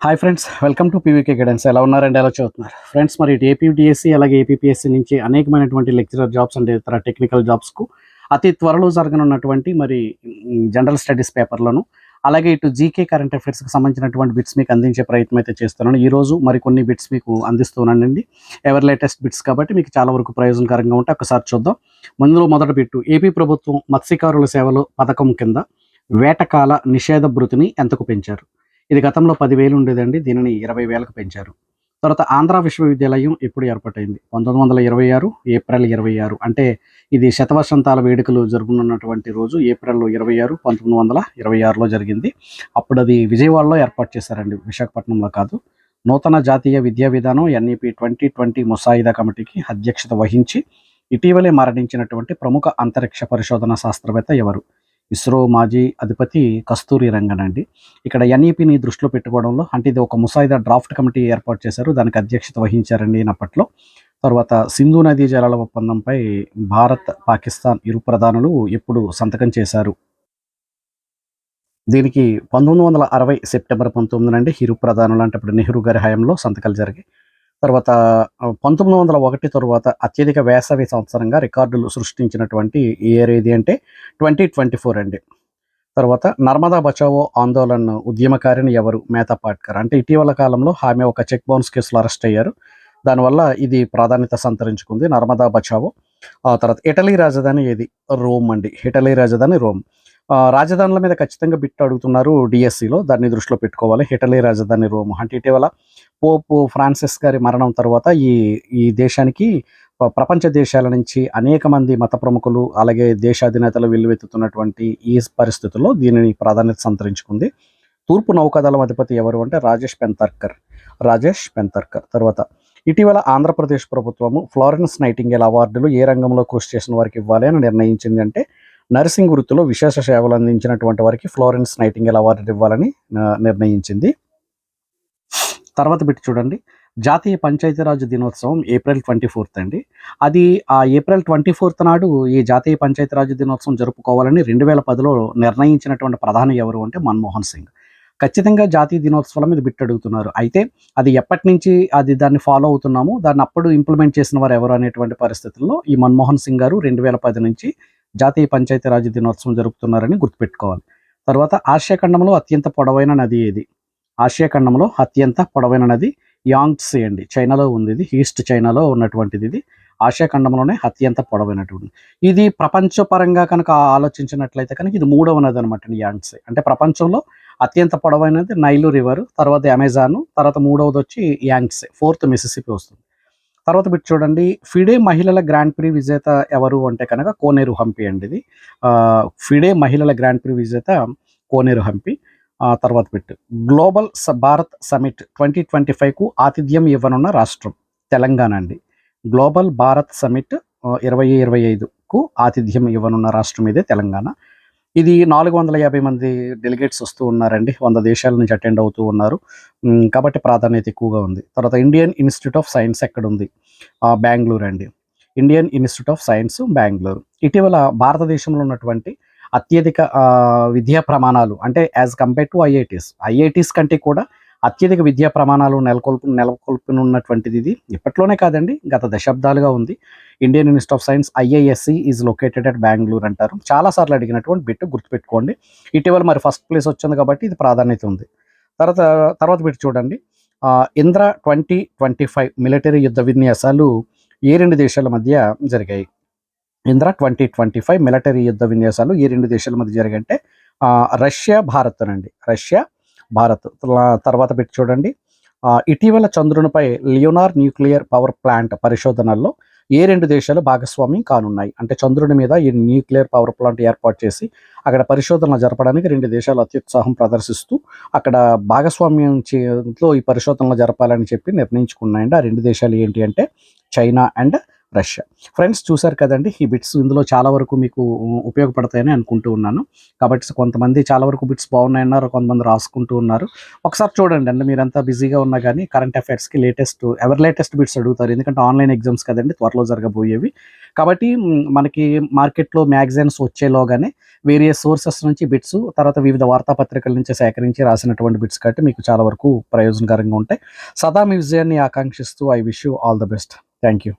Hi friends, welcome to PVK guidance. ఎలా ఉన్నారండి? ఎలా చదువుతున్నారు ఫ్రెండ్స్? మరి ఇటు ఏపీడిఎస్సి అలాగే ఏపీపీఎస్సి నుంచి అనేకమైనటువంటి లెక్చరర్ జాబ్స్ అండ్ ఇతర టెక్నికల్ జాబ్స్కు అతి త్వరలో జరగనున్నటువంటి మరి జనరల్ స్టడీస్ పేపర్లను అలాగే ఇటు జీకే కరెంట్ అఫైర్స్కి సంబంధించినటువంటి బిట్స్ మీకు అందించే ప్రయత్నం అయితే చేస్తున్నాను. ఈరోజు మరికొన్ని బిట్స్ మీకు అందిస్తున్నానండి. ఎవరి లేటెస్ట్ బిట్స్ కాబట్టి మీకు చాలా వరకు ప్రయోజనకరంగా ఉంటే ఒకసారి చూద్దాం. మొదటి బిట్టు, ఏపీ ప్రభుత్వం మత్స్యకారుల సేవలు పథకం కింద వేటకాల నిషేధ భృతిని ఎంతకు పెంచారు? ఇది గతంలో 10,000 ఉండేదండి, దీనిని 20,000కు పెంచారు. తర్వాత ఆంధ్ర విశ్వవిద్యాలయం ఎప్పుడు ఏర్పాటైంది? 1926 ఏప్రిల్ 26. అంటే ఇది శతవసంతాల వేడుకలు జరుగుతున్నటువంటి రోజు ఏప్రిల్ 26, 1926లో జరిగింది. అప్పుడు అది విజయవాడలో ఏర్పాటు చేశారండి, విశాఖపట్నంలో కాదు. నూతన జాతీయ విద్యా విధానం ఎన్ఈపి 2020 ముసాయిదా కమిటీకి అధ్యక్షత వహించి ఇటీవలే మరణించినటువంటి ప్రముఖ అంతరిక్ష పరిశోధన శాస్త్రవేత్త ఎవరు? ఇస్రో మాజీ అధిపతి కస్తూరి రంగన్ అండి. ఇక్కడ ఎన్ఈపిని దృష్టిలో పెట్టుకోవడంలో, అంటే ఇది ఒక ముసాయిదా డ్రాఫ్ట్ కమిటీ ఏర్పాటు చేశారు, దానికి అధ్యక్షత వహించారండి అప్పట్లో. తర్వాత సింధు నదీ జలాల ఒప్పందంపై భారత్ పాకిస్తాన్ ఇరు ప్రధానులు ఎప్పుడు సంతకం చేశారు? దీనికి 1960 సెప్టెంబర్ 19 అండి. ఇరు ప్రధానులు అంటే ఇప్పుడు నెహ్రూ గారి హయాంలో సంతకాలు జరిగాయి. తర్వాత 1901 తరువాత అత్యధిక వేసవి సంవత్సరంగా రికార్డులు సృష్టించినటువంటి ఇయర్ ఏది అంటే 2024 అండి. తర్వాత నర్మదా బచావో ఆందోళన్ ఉద్యమకారిని ఎవరు? మేతా పాట్కర్. అంటే ఇటీవల కాలంలో ఆమె ఒక చెక్ బౌన్స్ కేసులో అరెస్ట్ అయ్యారు, దానివల్ల ఇది ప్రాధాన్యత సంతరించుకుంది, నర్మదా బచావో. తర్వాత ఇటలీ రాజధాని ఏది? రోమ్ అండి. ఇటలీ రాజధాని రోమ్. రాజధానుల మీద ఖచ్చితంగా బిట్ అడుగుతున్నారు డిఎస్సిలో, దాన్ని దృష్టిలో పెట్టుకోవాలి. ఇటలీ రాజధాని రోమ్. అంటే ఇటీవల పోప్ ఫ్రాన్సిస్ గారి మరణం తర్వాత ఈ దేశానికి ప్రపంచ దేశాల నుంచి అనేక మంది మత ప్రముఖులు అలాగే దేశాధినేతలు వెల్లువెత్తుతున్నటువంటి ఈ పరిస్థితుల్లో దీనిని ప్రాధాన్యత సంతరించుకుంది. తూర్పు నౌకాదళం అధిపతి ఎవరు అంటే రాజేష్ పెంతర్కర్. తర్వాత ఇటీవల ఆంధ్రప్రదేశ్ ప్రభుత్వము ఫ్లోరెన్స్ నైటింగేల్ అవార్డులు ఏ రంగంలో కృషి చేసిన వారికి ఇవ్వాలి అని నిర్ణయించింది అంటే నర్సింగ్ వృత్తిలో విశేష సేవలు అందించినటువంటి వారికి ఫ్లోరెన్స్ నైటింగేల్ అవార్డు ఇవ్వాలని నిర్ణయించింది. తర్వాత బిట్ చూడండి, జాతీయ పంచాయతీరాజ్ దినోత్సవం ఏప్రిల్ 24 అండి. అది ఆ ఏప్రిల్ 24 నాడు ఈ జాతీయ పంచాయతీరాజ్ దినోత్సవం జరుపుకోవాలని 2010లో నిర్ణయించినటువంటి ప్రధాని ఎవరు అంటే మన్మోహన్ సింగ్. ఖచ్చితంగా జాతీయ దినోత్సవాల మీద బిట్ అడుగుతున్నారు. అయితే అది ఎప్పటి నుంచి దాన్ని ఫాలో అవుతున్నాము, దాన్ని అప్పుడు ఇంప్లిమెంట్ చేసిన వారు ఎవరు అనేటువంటి పరిస్థితుల్లో ఈ మన్మోహన్ సింగ్ గారు 2010 నుంచి జాతీయ పంచాయతీరాజ్ దినోత్సవం జరుపుతున్నారని గుర్తుపెట్టుకోవాలి. తర్వాత ఆసియా ఖండంలో అత్యంత పొడవైన నది ఏది? ఆసియా ఖండంలో అత్యంత పొడవైన నది యాంగ్సే అండి. చైనాలో ఉంది, ఇది ఈస్ట్ చైనాలో ఉన్నటువంటిది. ఇది ఆసియా ఖండంలోనే అత్యంత పొడవైనటువంటి. ఇది ప్రపంచపరంగా కనుక ఆలోచించినట్లయితే కనుక ఇది 3వ నది అనమాట యాంగ్సే. అంటే ప్రపంచంలో అత్యంత పొడవైనది నైలు రివర్, తర్వాత అమెజాన్, తర్వాత 3వది వచ్చి యాంగ్సే, 4th మిసిసిపి వస్తుంది. తర్వాత బిట్ చూడండి, ఫిడే మహిళల గ్రాండ్ ప్రీ విజేత ఎవరు అంటే కనుక కోనేరు హంపి అండి. ఇది ఫిడే మహిళల గ్రాండ్ ప్రీ విజేత కోనేరు హంపి. తర్వాత బిట్, గ్లోబల్ భారత్ సమిట్ 2025కు ఆతిథ్యం ఇవ్వనున్న రాష్ట్రం తెలంగాణ అండి. గ్లోబల్ భారత్ సమిట్ 2025కు ఆతిథ్యం ఇవ్వనున్న రాష్ట్రం ఇదే తెలంగాణ. ఇది 450 మంది డెలిగేట్స్ వస్తూ ఉన్నారండి, 100 దేశాల నుంచి అటెండ్ అవుతూ ఉన్నారు, కాబట్టి ప్రాధాన్యత ఎక్కువగా ఉంది. తర్వాత ఇండియన్ ఇన్స్టిట్యూట్ ఆఫ్ సైన్స్ ఎక్కడుంది? బెంగళూరు అండి. Indian institute of science Bengaluru. ఇటీవల భారతదేశంలో ఉన్నటువంటి అత్యధిక విద్యా ప్రమాణాలు, అంటే యాజ్ కంపేర్ టు ఐఐటీస్ కంటే కూడా అత్యధిక విద్యా ప్రమాణాలు నెలకొల్పినున్నటువంటిది ఇది. ఇప్పట్లోనే కాదండి, గత దశాబ్దాలుగా ఉంది. Indian institute of science IISc is located at Bengaluru అంటారు. చాలాసార్లు అడిగినటువంటి బిట్, గుర్తుపెట్టుకోండి. ఇటీవల మరి ఫస్ట్ ప్లేస్ వచ్చింది కాబట్టి ఇది ప్రాధాన్యత ఉంది. తర్వాత బిట్ చూడండి, ఇంద్ర 2025 మిలిటరీ యుద్ధ విన్యాసాలు ఏ 2 దేశాల మధ్య జరిగాయి? ఇంద్ర 2025 మిలిటరీ యుద్ధ విన్యాసాలు ఏ 2 దేశాల మధ్య జరిగాయంటే రష్యా భారత్ అనండి. రష్యా భారత్. తర్వాత పెట్టి చూడండి, ఇటీవల చంద్రునిపై లియోనార్ న్యూక్లియర్ పవర్ ప్లాంట్ పరిశోధనల్లో ఏ 2 దేశాలు భాగస్వామ్యం కానున్నాయి? అంటే చంద్రుని మీద ఈ న్యూక్లియర్ పవర్ ప్లాంట్ ఏర్పాటు చేసి అక్కడ పరిశోధనలు జరపడానికి 2 దేశాలు అత్యుత్సాహం ప్రదర్శిస్తూ అక్కడ భాగస్వామ్యంలో ఈ పరిశోధనలు జరపాలని చెప్పి నిర్ణయించుకున్నాయండి. ఆ 2 దేశాలు ఏంటి అంటే చైనా అండ్ రష్యా. ఫ్రెండ్స్ చూసారు కదండి, ఈ బిట్స్ ఇందులో చాలా వరకు మీకు ఉపయోగపడతాయని అనుకుంటూ ఉన్నాను. కాబట్టి కొంతమంది చాలా వరకు బిట్స్ బాగున్నాయన్నారు, కొంతమంది రాసుకుంటూ ఉన్నారు. ఒకసారి చూడండి అండి, మీరంతా బిజీగా ఉన్నా కానీ కరెంట్ అఫైర్స్కి లేటెస్ట్ బిట్స్ అడుగుతారు. ఎందుకంటే ఆన్లైన్ ఎగ్జామ్స్ కదండి, త్వరలో జరగబోయేవి. కాబట్టి మనకి మార్కెట్లో మ్యాగజైన్స్ వచ్చేలోగానే వేరియస్ సోర్సెస్ నుంచి బిట్స్, తర్వాత వివిధ వార్తాపత్రికల నుంచి సేకరించి రాసినటువంటి బిట్స్ కాబట్టి మీకు చాలా వరకు ప్రయోజనకరంగా ఉంటాయి. సదా మీ విజయాన్ని ఆకాంక్షిస్తూ I wish you all the best. Thank you.